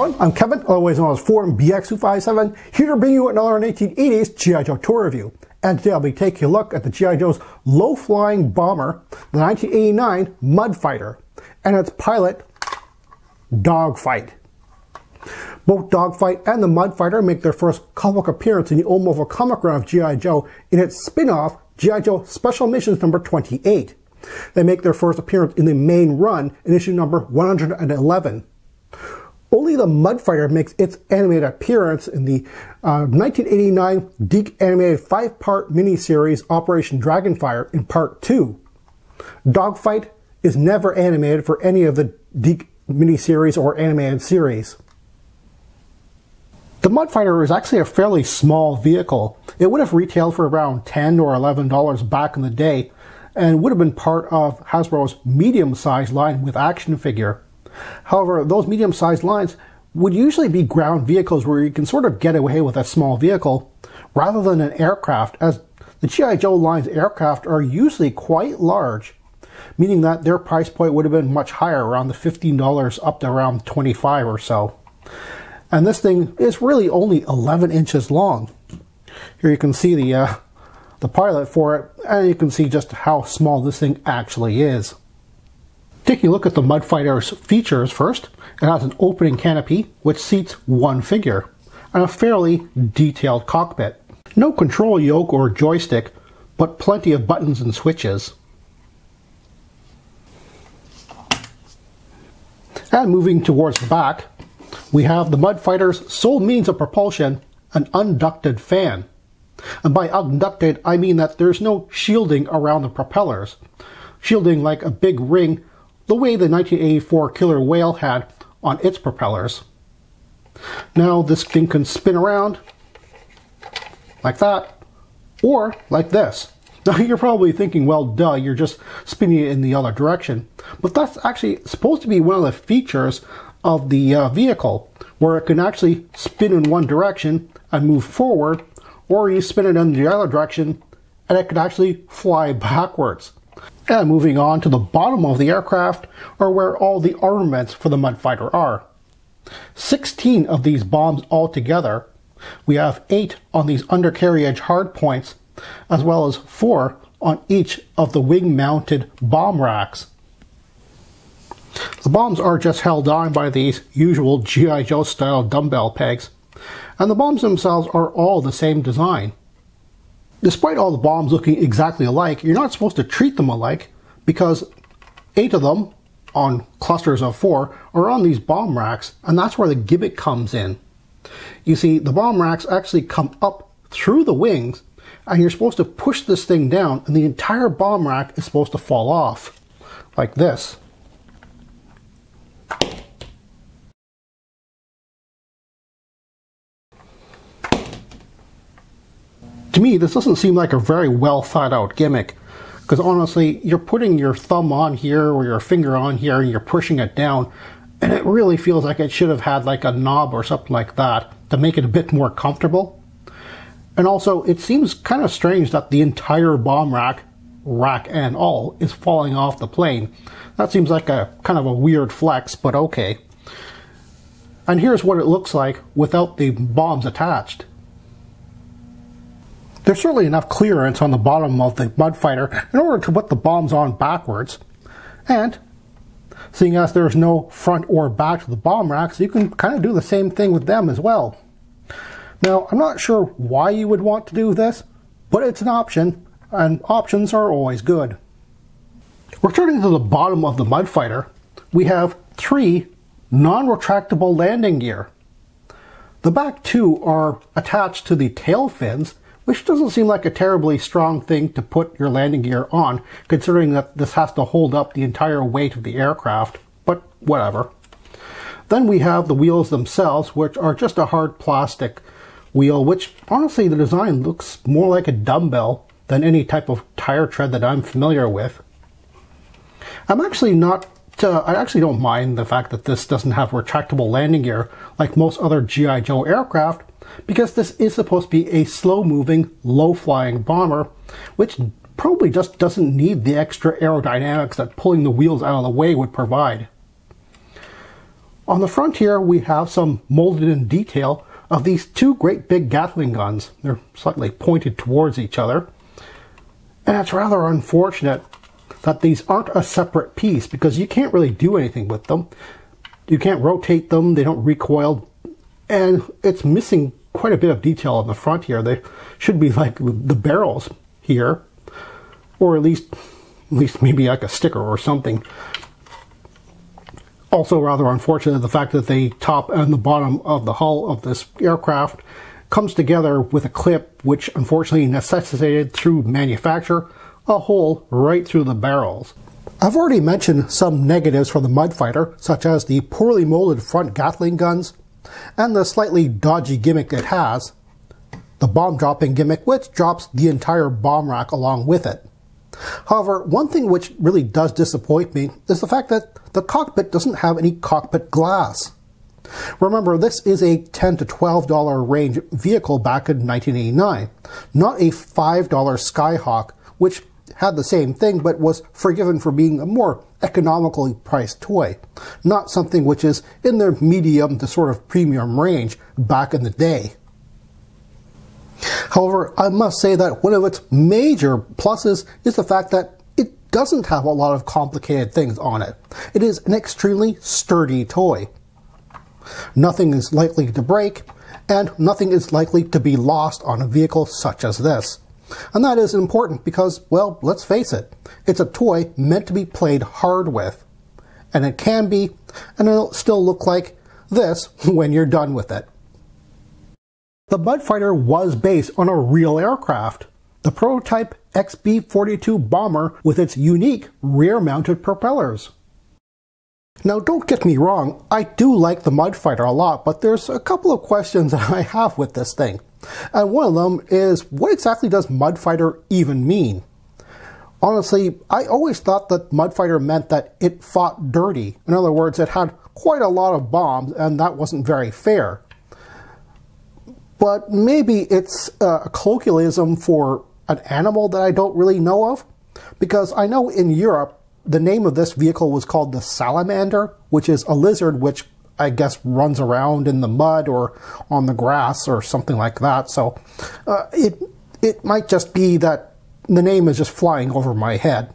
everyone, I'm Kevin, otherwise known as Forum BX257, here to bring you another 1980s G.I. Joe tour review. And today I'll be taking a look at the G.I. Joe's low-flying bomber, the 1989 Mudfighter, and its pilot, Dogfight. Both Dogfight and the Mudfighter make their first comic appearance in the Omova comic run of G.I. Joe in its spin-off, G.I. Joe Special Missions number 28. They make their first appearance in the main run in issue number 111. Only the Mudfighter makes its animated appearance in the 1989 DiC animated 5-part miniseries Operation Dragonfire in Part 2. Dogfight is never animated for any of the DiC miniseries or animated series. The Mudfighter is actually a fairly small vehicle. It would have retailed for around $10 or $11 back in the day, and would have been part of Hasbro's medium-sized line with action figure. However, those medium-sized lines would usually be ground vehicles where you can sort of get away with a small vehicle rather than an aircraft, as the G.I. Joe line's aircraft are usually quite large, meaning that their price point would have been much higher, around the $15 up to around $25 or so. And this thing is really only 11 inches long. Here you can see the pilot for it, and you can see just how small this thing actually is. Taking a look at the Mudfighter's features first, it has an opening canopy which seats one figure, and a fairly detailed cockpit. No control yoke or joystick, but plenty of buttons and switches. And moving towards the back, we have the Mudfighter's sole means of propulsion, an unducted fan. And by unducted, I mean that there's no shielding around the propellers. Shielding like a big ring, the way the 1984 Killer Whale had on its propellers. Now this thing can spin around like that, or like this. Now you're probably thinking, well duh, you're just spinning it in the other direction. But that's actually supposed to be one of the features of the vehicle, where it can actually spin in one direction and move forward, or you spin it in the other direction and it can actually fly backwards. And moving on to the bottom of the aircraft are where all the armaments for the Mudfighter are. 16 of these bombs altogether. We have 8 on these undercarriage hardpoints, as well as 4 on each of the wing-mounted bomb racks. The bombs are just held on by these usual G.I. Joe style dumbbell pegs, and the bombs themselves are all the same design. Despite all the bombs looking exactly alike, you're not supposed to treat them alike, because 8 of them, on clusters of 4, are on these bomb racks, and that's where the gimmick comes in. You see, the bomb racks actually come up through the wings, and you're supposed to push this thing down, and the entire bomb rack is supposed to fall off, like this. To me, this doesn't seem like a very well thought out gimmick, because honestly, you're putting your thumb on here or your finger on here and you're pushing it down, and it really feels like it should have had like a knob or something like that to make it a bit more comfortable. And also, it seems kind of strange that the entire bomb rack and all, is falling off the plane. That seems like a kind of a weird flex, but okay. And here's what it looks like without the bombs attached. There's certainly enough clearance on the bottom of the Mudfighter in order to put the bombs on backwards. And seeing as there's no front or back to the bomb racks, you can kind of do the same thing with them as well. Now, I'm not sure why you would want to do this, but it's an option, and options are always good. Returning to the bottom of the Mudfighter, we have 3 non-retractable landing gear. The back 2 are attached to the tail fins, which doesn't seem like a terribly strong thing to put your landing gear on, considering that this has to hold up the entire weight of the aircraft, but whatever. Then we have the wheels themselves, which are just a hard plastic wheel, which honestly the design looks more like a dumbbell than any type of tire tread that I'm familiar with. I actually don't mind the fact that this doesn't have retractable landing gear like most other G.I. Joe aircraft, because this is supposed to be a slow-moving, low-flying bomber, which probably just doesn't need the extra aerodynamics that pulling the wheels out of the way would provide. On the front here, we have some molded in detail of these two great big Gatling guns. They're slightly pointed towards each other. And it's rather unfortunate that these aren't a separate piece, because you can't really do anything with them. You can't rotate them, they don't recoil, and it's missing quite a bit of detail on the front here. They should be like the barrels here, or at least maybe like a sticker or something. Also rather unfortunate the fact that the top and the bottom of the hull of this aircraft comes together with a clip, which unfortunately necessitated through manufacture a hole right through the barrels. I've already mentioned some negatives for the Mudfighter, such as the poorly molded front Gatling guns and the slightly dodgy gimmick it has, the bomb dropping gimmick, which drops the entire bomb rack along with it. However, one thing which really does disappoint me is the fact that the cockpit doesn't have any cockpit glass. Remember, this is a $10 to $12 range vehicle back in 1989, not a $5 Skyhawk, which had the same thing but was forgiven for being a more economically priced toy, not something which is in the medium to sort of premium range back in the day. However, I must say that one of its major pluses is the fact that it doesn't have a lot of complicated things on it. It is an extremely sturdy toy. Nothing is likely to break, and nothing is likely to be lost on a vehicle such as this. And that is important because, well, let's face it, it's a toy meant to be played hard with. And it can be, and it'll still look like this when you're done with it. The Mudfighter was based on a real aircraft, the prototype XB-42 bomber with its unique rear-mounted propellers. Now, don't get me wrong, I do like the Mudfighter a lot, but there's a couple of questions that I have with this thing. And one of them is, what exactly does Mudfighter even mean? Honestly, I always thought that Mudfighter meant that it fought dirty. In other words, it had quite a lot of bombs, and that wasn't very fair. But maybe it's a colloquialism for an animal that I don't really know of. Because I know in Europe, the name of this vehicle was called the Salamander, which is a lizard which I guess runs around in the mud or on the grass or something like that. So it might just be that the name is just flying over my head.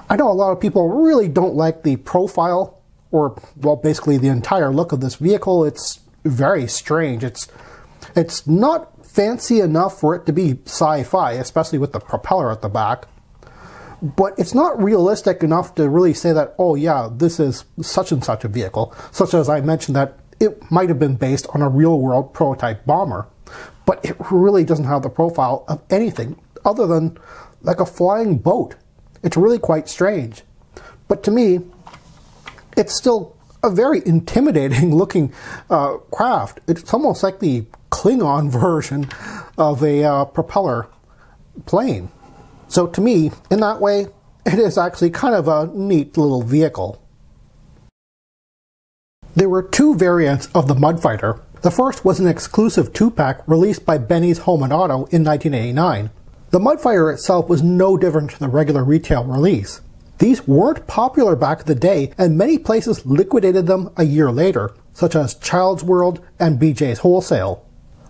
I know a lot of people really don't like the profile, or, well, basically the entire look of this vehicle. It's very strange. It's not fancy enough for it to be sci-fi, especially with the propeller at the back. But it's not realistic enough to really say that, oh yeah, this is such and such a vehicle, such as I mentioned that it might have been based on a real-world prototype bomber. But it really doesn't have the profile of anything other than like a flying boat. It's really quite strange. But to me, it's still a very intimidating looking craft. It's almost like the Klingon version of a propeller plane. So to me, in that way, it is actually kind of a neat little vehicle. There were two variants of the Mudfighter. The first was an exclusive 2-pack released by Benny's Home and Auto in 1989. The Mudfighter itself was no different to the regular retail release. These weren't popular back in the day, and many places liquidated them a year later, such as Child's World and BJ's Wholesale.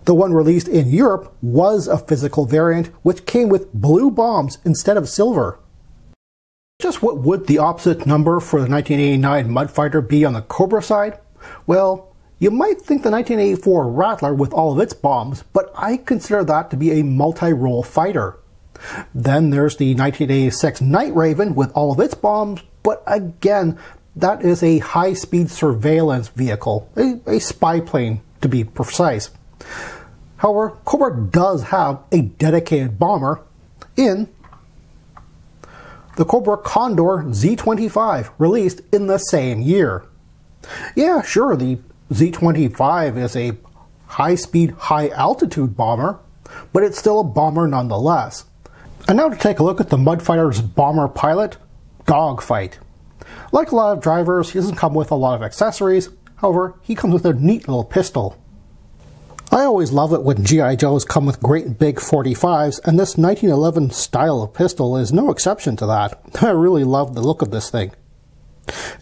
The one released in Europe was a physical variant, which came with blue bombs instead of silver. Just what would the opposite number for the 1989 Mudfighter be on the Cobra side? Well, you might think the 1984 Rattler with all of its bombs, but I consider that to be a multi-role fighter. Then there's the 1986 Night Raven with all of its bombs, but again, that is a high-speed surveillance vehicle, a spy plane to be precise. However, Cobra does have a dedicated bomber in the Cobra Condor Z-25, released in the same year. Yeah, sure, the Z-25 is a high-speed, high-altitude bomber, but it's still a bomber nonetheless. And now to take a look at the Mudfighter's bomber pilot, Dogfight. Like a lot of drivers, he doesn't come with a lot of accessories. However, he comes with a neat little pistol. I always love it when G.I. Joes come with great big 45s, and this 1911 style of pistol is no exception to that. I really love the look of this thing.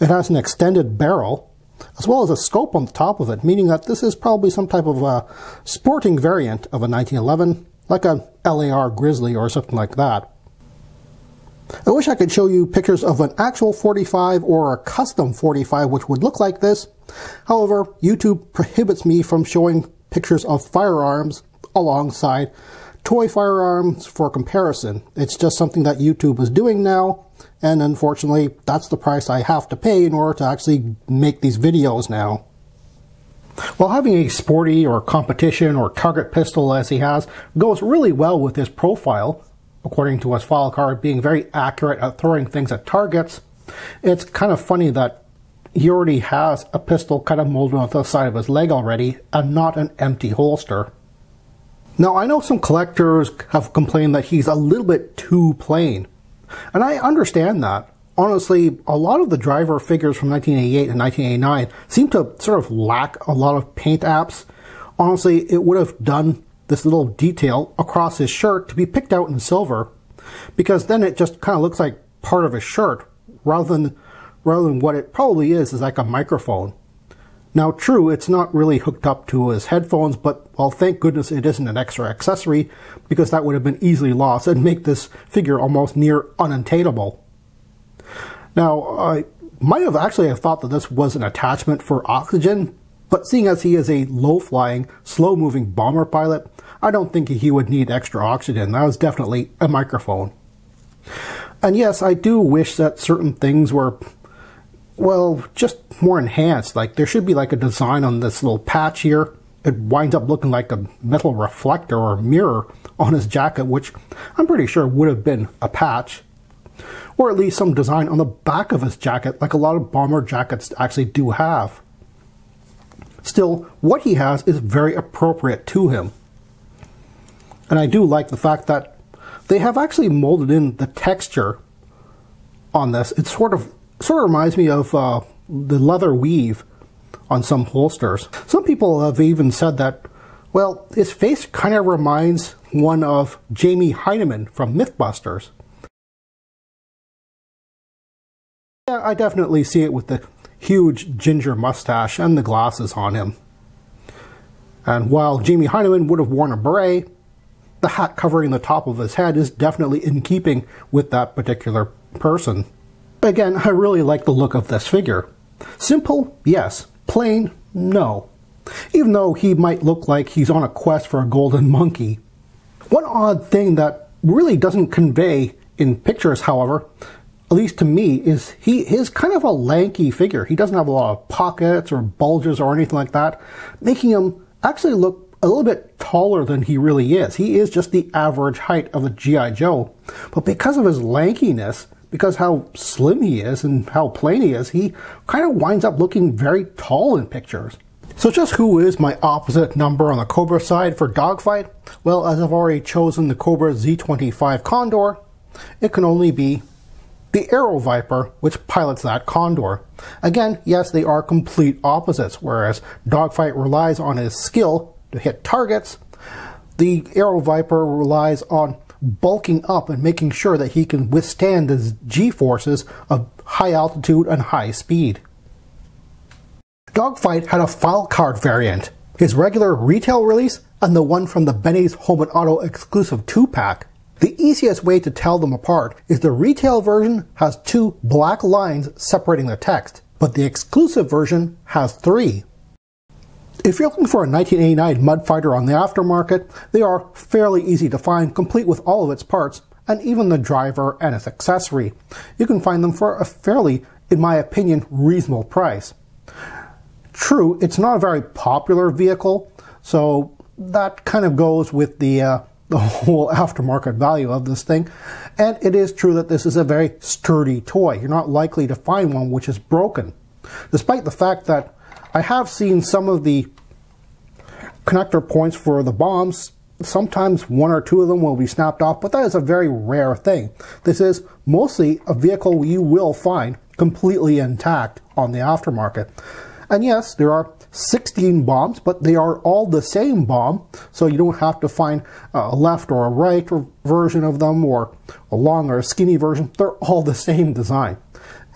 It has an extended barrel, as well as a scope on the top of it, meaning that this is probably some type of a sporting variant of a 1911, like a LAR Grizzly or something like that. I wish I could show you pictures of an actual 45 or a custom 45 which would look like this. However, YouTube prohibits me from showing pictures of firearms alongside toy firearms for comparison. It's just something that YouTube is doing now, and unfortunately that's the price I have to pay in order to actually make these videos now. While having a sporty or competition or target pistol as he has goes really well with his profile, according to his file card being very accurate at throwing things at targets, it's kind of funny that he already has a pistol kind of molded onto the side of his leg already and not an empty holster. Now, I know some collectors have complained that he's a little bit too plain, and I understand that. Honestly, a lot of the driver figures from 1988 and 1989 seem to sort of lack a lot of paint apps. Honestly, it would have done this little detail across his shirt to be picked out in silver, because then it just kind of looks like part of his shirt rather than what it probably is like a microphone. Now, true, it's not really hooked up to his headphones, but, well, thank goodness it isn't an extra accessory, because that would have been easily lost and make this figure almost near unattainable. Now, I might have actually thought that this was an attachment for oxygen, but seeing as he is a low-flying, slow-moving bomber pilot, I don't think he would need extra oxygen. That was definitely a microphone. And yes, I do wish that certain things were, well, just more enhanced. Like, there should be like a design on this little patch here. It winds up looking like a metal reflector or mirror on his jacket, which I'm pretty sure would have been a patch. Or at least some design on the back of his jacket, like a lot of bomber jackets actually do have. Still, what he has is very appropriate to him. And I do like the fact that they have actually molded in the texture on this. It sort of reminds me of the leather weave on some holsters. Some people have even said that, well, his face kind of reminds one of Jamie Heineman from Mythbusters. Yeah, I definitely see it with the huge ginger mustache and the glasses on him. And while Jamie Heineman would have worn a beret, the hat covering the top of his head is definitely in keeping with that particular person. Again, I really like the look of this figure. Simple, yes. Plain, no. Even though he might look like he's on a quest for a golden monkey. One odd thing that really doesn't convey in pictures, however, at least to me, is he is kind of a lanky figure. He doesn't have a lot of pockets or bulges or anything like that, making him actually look a little bit taller than he really is. He is just the average height of a G.I. Joe. But because of his lankiness, because how slim he is and how plain he is, he kind of winds up looking very tall in pictures. So just who is my opposite number on the Cobra side for Dogfight? Well, as I've already chosen the Cobra Z25 Condor, it can only be the Aero Viper, which pilots that Condor. Again, yes, they are complete opposites. Whereas Dogfight relies on his skill to hit targets, the Aero Viper relies on bulking up and making sure that he can withstand the G-forces of high altitude and high speed. Dogfight had a file card variant, his regular retail release and the one from the Benny's Home and Auto exclusive 2-pack. The easiest way to tell them apart is the retail version has 2 black lines separating the text, but the exclusive version has 3. If you're looking for a 1989 Mudfighter on the aftermarket, they are fairly easy to find, complete with all of its parts, and even the driver and its accessory. You can find them for a fairly, in my opinion, reasonable price. True, it's not a very popular vehicle, so that kind of goes with the whole aftermarket value of this thing. And it is true that this is a very sturdy toy. You're not likely to find one which is broken. Despite the fact that I have seen some of the connector points for the bombs, sometimes 1 or 2 of them will be snapped off, but that is a very rare thing. This is mostly a vehicle you will find completely intact on the aftermarket. And yes, there are 16 bombs, but they are all the same bomb, so you don't have to find a left or a right version of them, or a long or a skinny version. They're all the same design.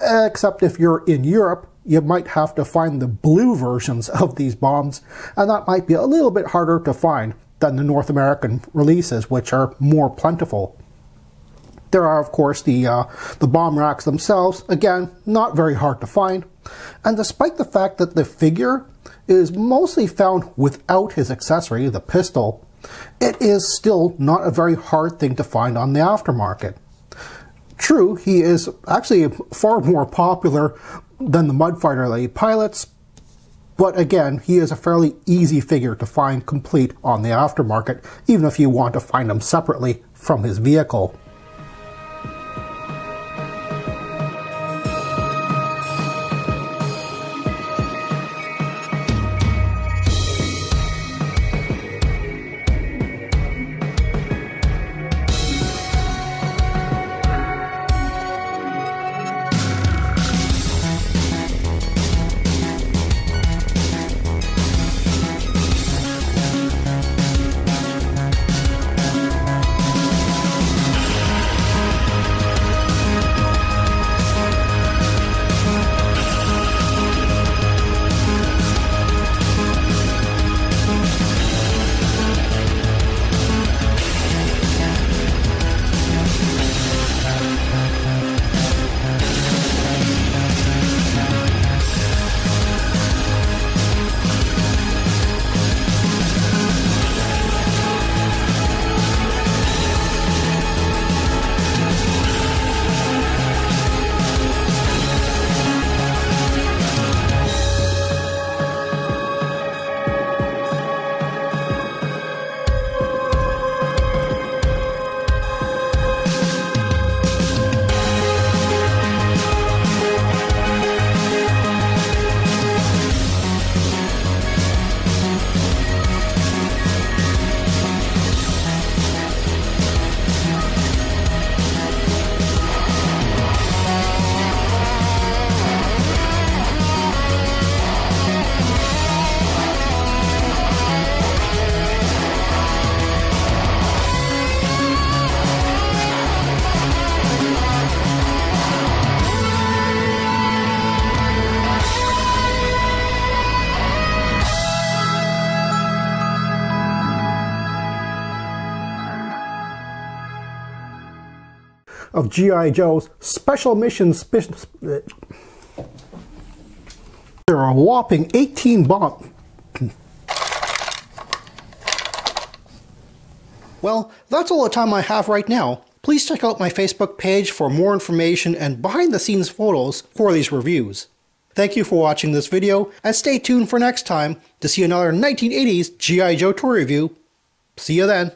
Except if you're in Europe, you might have to find the blue versions of these bombs, and that might be a little bit harder to find than the North American releases, which are more plentiful. There are, of course, the bomb racks themselves. Again, not very hard to find. And despite the fact that the figure is mostly found without his accessory, the pistol, it is still not a very hard thing to find on the aftermarket. True, he is actually far more popular than the Mudfighter that he pilots, but again, he is a fairly easy figure to find complete on the aftermarket, even if you want to find him separately from his vehicle. Of G.I. Joe's Special Missions. There are a whopping 18 bombs. Well, that's all the time I have right now. Please check out my Facebook page for more information and behind-the-scenes photos for these reviews. Thank you for watching this video, and stay tuned for next time to see another 1980s G.I. Joe toy review. See you then.